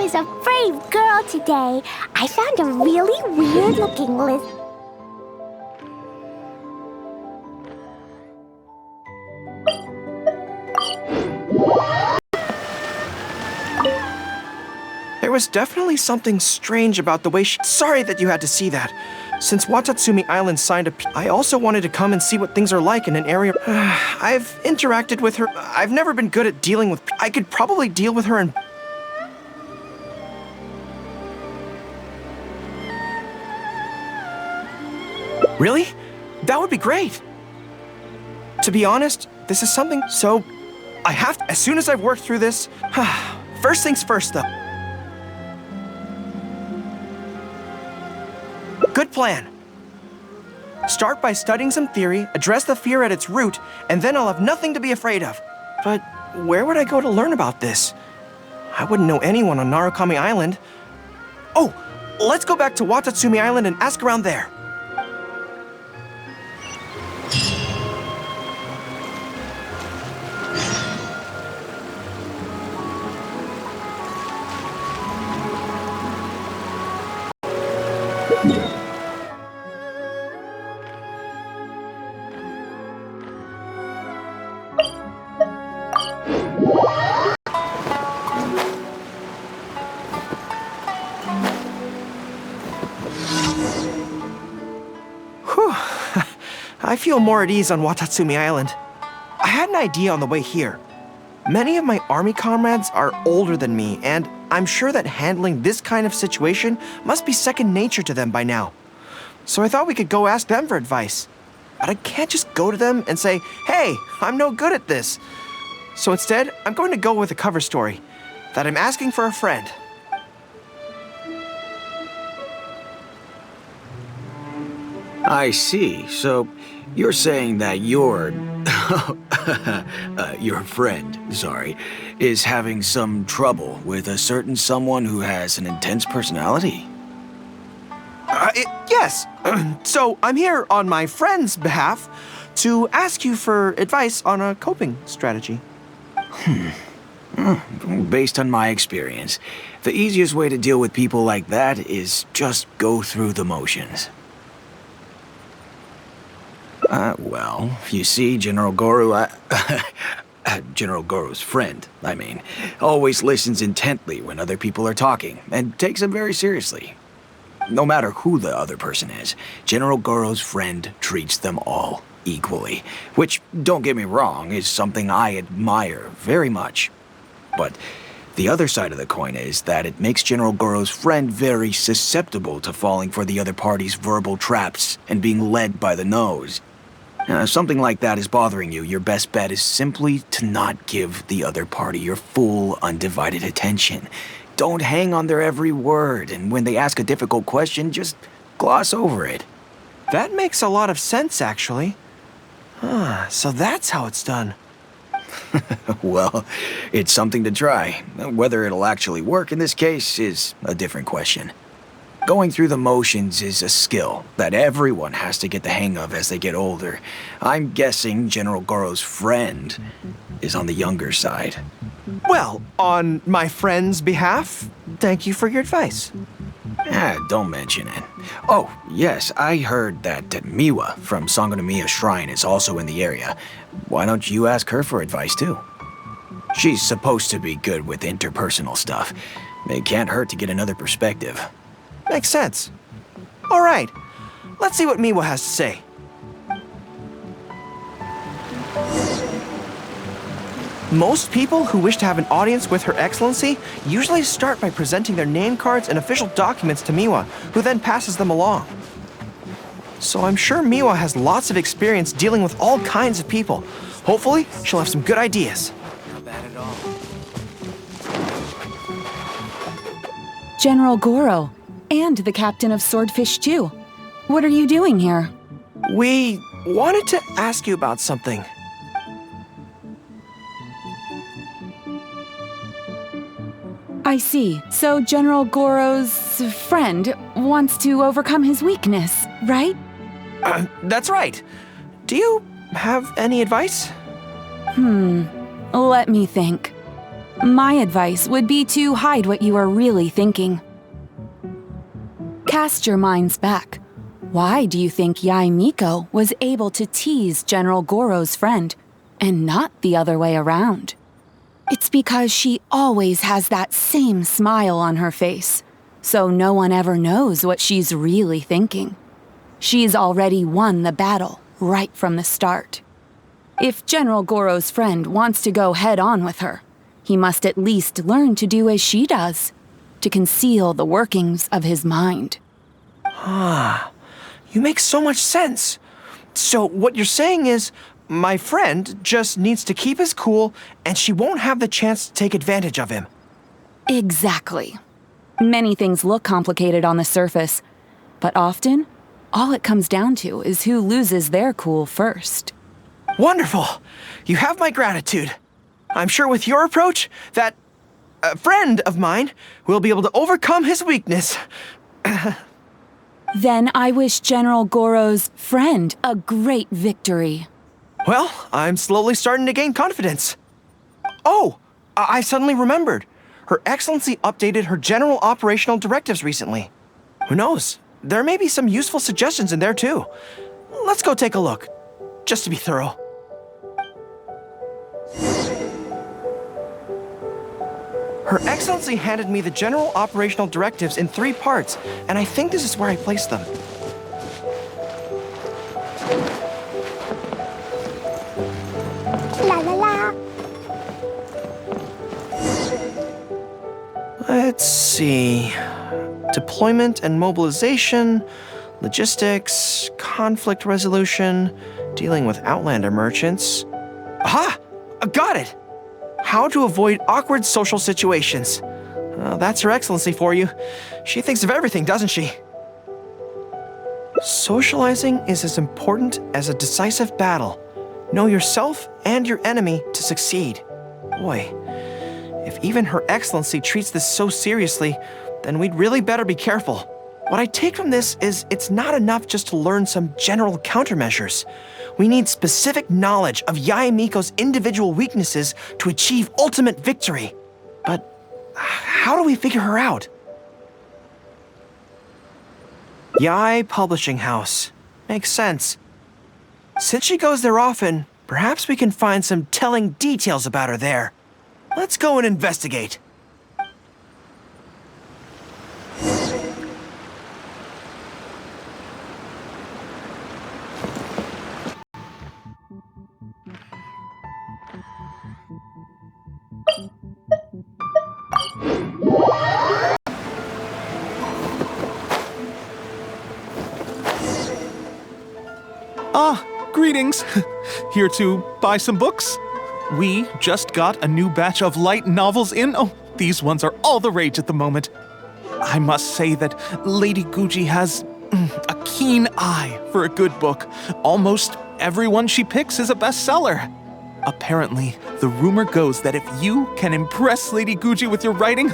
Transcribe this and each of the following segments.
is a brave girl today. I found a really weird-looking list. There was definitely something strange about the way she... Sorry that you had to see that. Since Watatsumi Island signed I also wanted to come and see what things are like in an area... I've interacted with her. I've never been good at dealing with... I could probably deal with her and... Really? That would be great. To be honest, this is something... So, I have to... As soon as I've worked through this... First things first, though. Good plan. Start by studying some theory, address the fear at its root, and then I'll have nothing to be afraid of. But where would I go to learn about this? I wouldn't know anyone on Narukami Island. Oh, let's go back to Watatsumi Island and ask around there. I feel more at ease on Watatsumi Island. I had an idea on the way here. Many of my army comrades are older than me, and I'm sure that handling this kind of situation must be second nature to them by now. So I thought we could go ask them for advice. But I can't just go to them and say, hey, I'm no good at this. So instead, I'm going to go with a cover story, that I'm asking for a friend. I see. So you're saying that your friend, is having some trouble with a certain someone who has an intense personality? Yes. So I'm here on my friend's behalf to ask you for advice on a coping strategy. Based on my experience, the easiest way to deal with people like that is just go through the motions. Well, you see, General Gorou, General Gorou's friend, always listens intently when other people are talking, and takes them very seriously. No matter who the other person is, General Gorou's friend treats them all equally, which, don't get me wrong, is something I admire very much. But the other side of the coin is that it makes General Gorou's friend very susceptible to falling for the other party's verbal traps and being led by the nose. If something like that is bothering you, your best bet is simply to not give the other party your full, undivided attention. Don't hang on their every word, and when they ask a difficult question, just gloss over it. That makes a lot of sense, actually. So that's how it's done. Well, it's something to try. Whether it'll actually work in this case is a different question. Going through the motions is a skill that everyone has to get the hang of as they get older. I'm guessing General Gorou's friend is on the younger side. Well, on my friend's behalf, thank you for your advice. Don't mention it. Oh, yes, I heard that Miwa from Sangonomiya Shrine is also in the area. Why don't you ask her for advice, too? She's supposed to be good with interpersonal stuff. It can't hurt to get another perspective. Makes sense. All right, let's see what Miwa has to say. Most people who wish to have an audience with Her Excellency usually start by presenting their name cards and official documents to Miwa, who then passes them along. So I'm sure Miwa has lots of experience dealing with all kinds of people. Hopefully, she'll have some good ideas. Not bad at all. General Gorou, and the captain of Swordfish too. What are you doing here? We wanted to ask you about something. I see. So General Gorou's friend wants to overcome his weakness, right? That's right. Do you have any advice? Let me think. My advice would be to hide what you are really thinking. Cast your minds back. Why do you think Yae Miko was able to tease General Gorou's friend, and not the other way around? It's because she always has that same smile on her face, so no one ever knows what she's really thinking. She's already won the battle right from the start. If General Gorou's friend wants to go head-on with her, he must at least learn to do as she does, to conceal the workings of his mind. You make so much sense. So what you're saying is, my friend just needs to keep his cool and she won't have the chance to take advantage of him. Exactly. Many things look complicated on the surface, but often, all it comes down to is who loses their cool first. Wonderful. You have my gratitude. I'm sure with your approach, that friend of mine will be able to overcome his weakness. Then I wish General Gorou's friend a great victory. Well, I'm slowly starting to gain confidence. Oh, I suddenly remembered. Her Excellency updated her general operational directives recently. Who knows? There may be some useful suggestions in there too. Let's go take a look, just to be thorough. Her Excellency handed me the general operational directives in 3 parts, and I think this is where I placed them. La la la. Let's see. Deployment and mobilization, logistics, conflict resolution, dealing with Outlander merchants. Aha! Got it! How to avoid awkward social situations. That's Her Excellency for you. She thinks of everything, doesn't she? Socializing is as important as a decisive battle. Know yourself and your enemy to succeed. Boy, if even Her Excellency treats this so seriously, then we'd really better be careful. What I take from this is it's not enough just to learn some general countermeasures. We need specific knowledge of Yae Miko's individual weaknesses to achieve ultimate victory. But how do we figure her out? Yae Publishing House. Makes sense. Since she goes there often, perhaps we can find some telling details about her there. Let's go and investigate. Greetings. Here to buy some books? We just got a new batch of light novels in. Oh, these ones are all the rage at the moment. I must say that Lady Guji has a keen eye for a good book. Almost everyone she picks is a bestseller. Apparently, the rumor goes that if you can impress Lady Guji with your writing,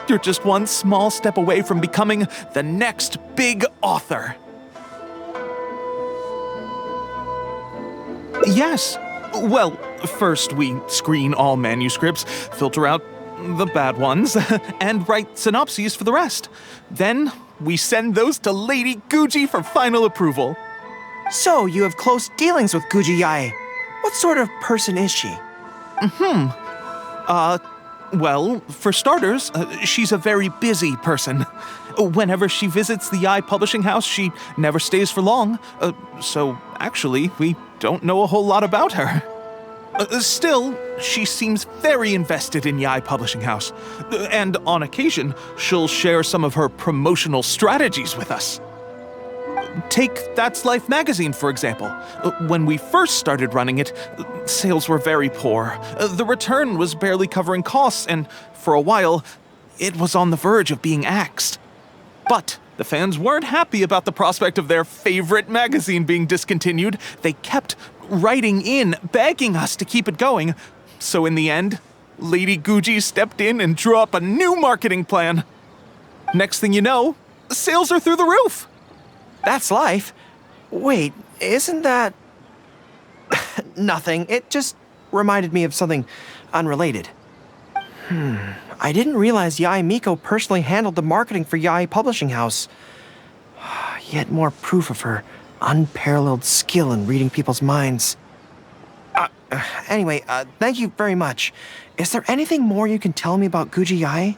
you're just one small step away from becoming the next big author. Yes. Well, first we screen all manuscripts, filter out the bad ones, and write synopses for the rest. Then we send those to Lady Guji for final approval. So, you have close dealings with Guji Yae. What sort of person is she? Well, for starters, she's a very busy person. Whenever she visits the Yae Publishing House, she never stays for long. So, actually, we don't know a whole lot about her. Still, she seems very invested in Yae Publishing House. And on occasion, she'll share some of her promotional strategies with us. Take That's Life magazine, for example. When we first started running it, sales were very poor. The return was barely covering costs, and for a while, it was on the verge of being axed. But the fans weren't happy about the prospect of their favorite magazine being discontinued. They kept writing in, begging us to keep it going. So in the end, Lady Guji stepped in and drew up a new marketing plan. Next thing you know, sales are through the roof. That's Life? Wait, isn't that... Nothing. It just reminded me of something unrelated. I didn't realize Yae Miko personally handled the marketing for Yae Publishing House. Yet more proof of her unparalleled skill in reading people's minds. Anyway, thank you very much. Is there anything more you can tell me about Guji Yae?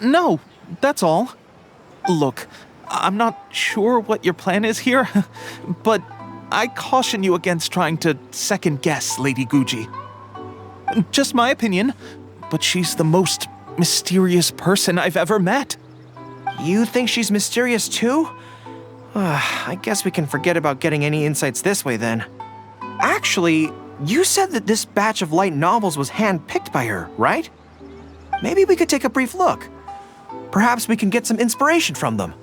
No, that's all. Look, I'm not sure what your plan is here, but I caution you against trying to second-guess Lady Guji. Just my opinion, but she's the most mysterious person I've ever met. You think she's mysterious too? I guess we can forget about getting any insights this way then. Actually, you said that this batch of light novels was hand-picked by her, right? Maybe we could take a brief look. Perhaps we can get some inspiration from them.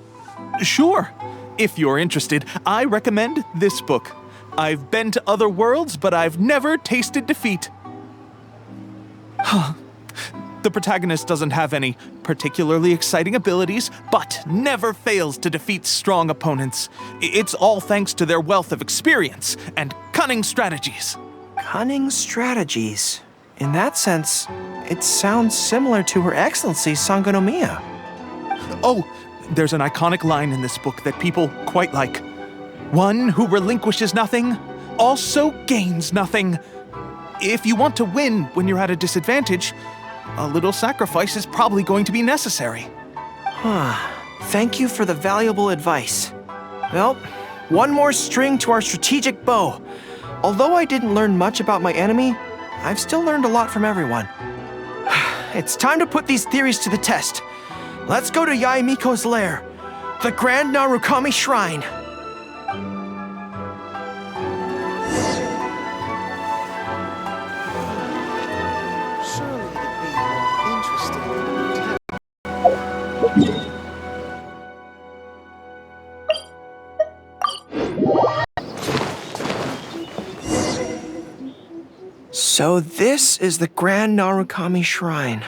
Sure. If you're interested, I recommend this book. I've been to other worlds, but I've never tasted defeat. The protagonist doesn't have any particularly exciting abilities, but never fails to defeat strong opponents. It's all thanks to their wealth of experience and cunning strategies. Cunning strategies. In that sense, it sounds similar to Her Excellency Sangonomiya. Oh, there's an iconic line in this book that people quite like. One who relinquishes nothing also gains nothing. If you want to win when you're at a disadvantage, a little sacrifice is probably going to be necessary. Thank you for the valuable advice. Well, one more string to our strategic bow. Although I didn't learn much about my enemy, I've still learned a lot from everyone. It's time to put these theories to the test. Let's go to Yae Miko's lair, the Grand Narukami Shrine. Surely it'd be more interesting than So this is the Grand Narukami Shrine.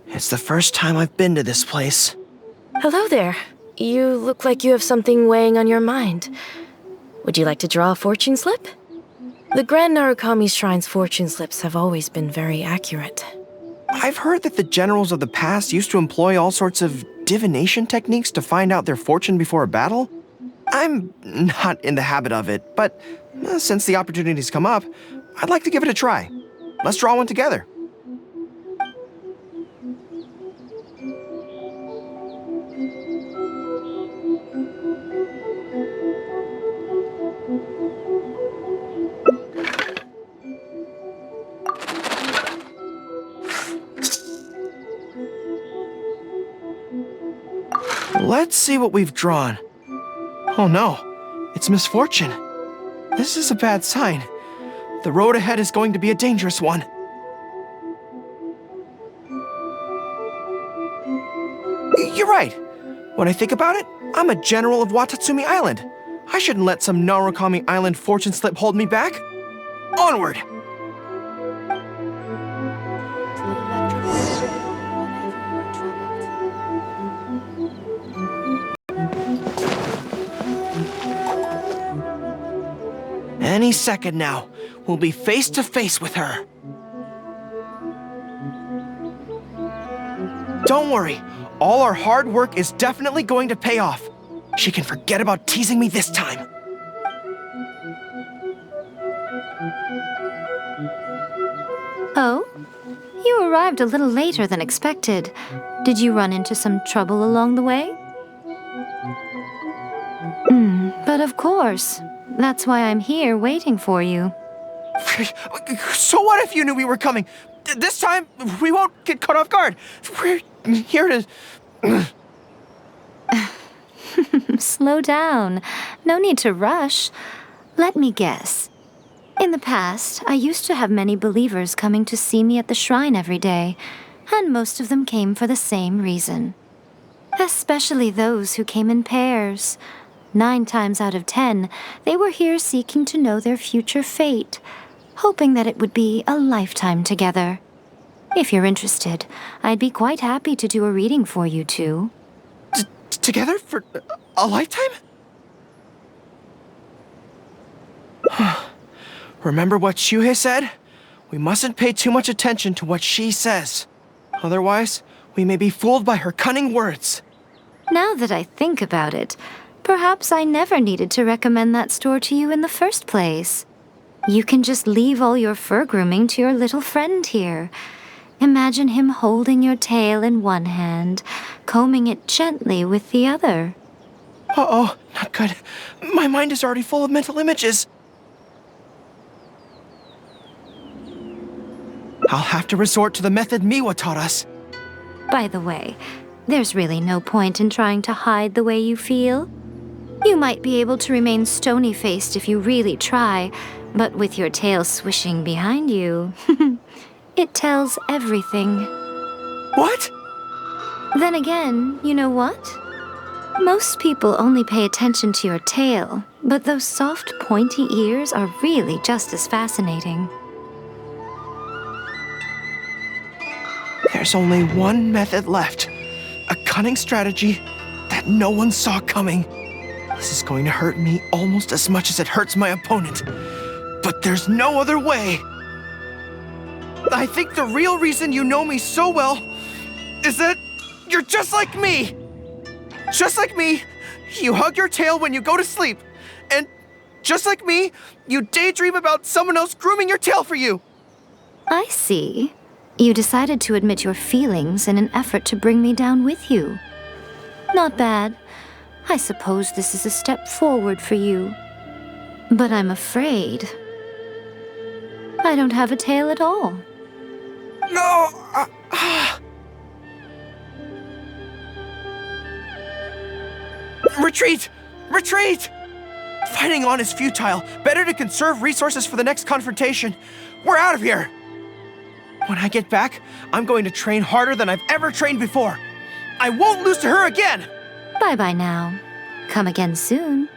It's the first time I've been to this place. Hello there. You look like you have something weighing on your mind. Would you like to draw a fortune slip? The Grand Narukami Shrine's fortune slips have always been very accurate. I've heard that the generals of the past used to employ all sorts of divination techniques to find out their fortune before a battle. I'm not in the habit of it, but since the opportunity's come up, I'd like to give it a try. Let's draw one together. Let's see what we've drawn. Oh no, it's misfortune. This is a bad sign. The road ahead is going to be a dangerous one. You're right. When I think about it, I'm a general of Watatsumi Island. I shouldn't let some Narukami Island fortune slip hold me back. Onward! Any second now, we'll be face to face with her. Don't worry, all our hard work is definitely going to pay off. She can forget about teasing me this time. Oh? You arrived a little later than expected. Did you run into some trouble along the way? But of course. That's why I'm here waiting for you. So what if you knew we were coming? This time, we won't get caught off guard. We're here to... Slow down. No need to rush. Let me guess. In the past, I used to have many believers coming to see me at the shrine every day, and most of them came for the same reason. Especially those who came in pairs. 9 times out of 10, they were here seeking to know their future fate, hoping that it would be a lifetime together. If you're interested, I'd be quite happy to do a reading for you two. Together for a lifetime? Remember what Shuhei said? We mustn't pay too much attention to what she says. Otherwise, we may be fooled by her cunning words. Now that I think about it, perhaps I never needed to recommend that store to you in the first place. You can just leave all your fur grooming to your little friend here. Imagine him holding your tail in one hand, combing it gently with the other. Uh-oh, not good. My mind is already full of mental images. I'll have to resort to the method Miwa taught us. By the way, there's really no point in trying to hide the way you feel. You might be able to remain stony-faced if you really try, but with your tail swishing behind you, it tells everything. What? Then again, you know what? Most people only pay attention to your tail, but those soft, pointy ears are really just as fascinating. There's only one method left. A cunning strategy that no one saw coming. This is going to hurt me almost as much as it hurts my opponent. But there's no other way. I think the real reason you know me so well is that you're just like me. Just like me, you hug your tail when you go to sleep. And just like me, you daydream about someone else grooming your tail for you. I see. You decided to admit your feelings in an effort to bring me down with you. Not bad. I suppose this is a step forward for you. But I'm afraid I don't have a tail at all. No! Retreat! Retreat! Fighting on is futile. Better to conserve resources for the next confrontation. We're out of here! When I get back, I'm going to train harder than I've ever trained before. I won't lose to her again! Bye-bye now. Come again soon.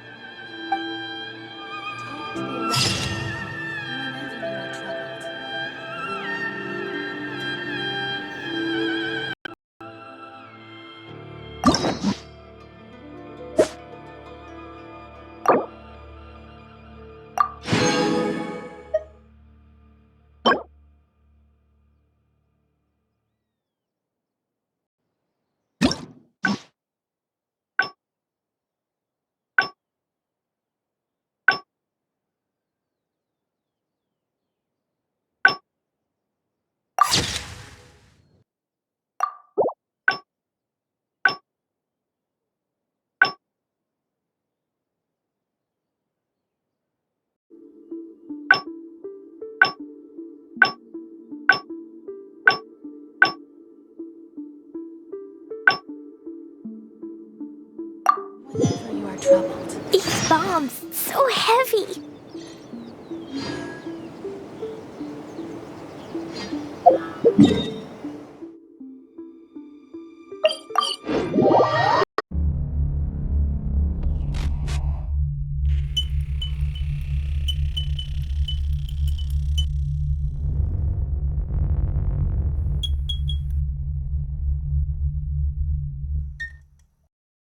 Whenever you are troubled. These bombs, so heavy.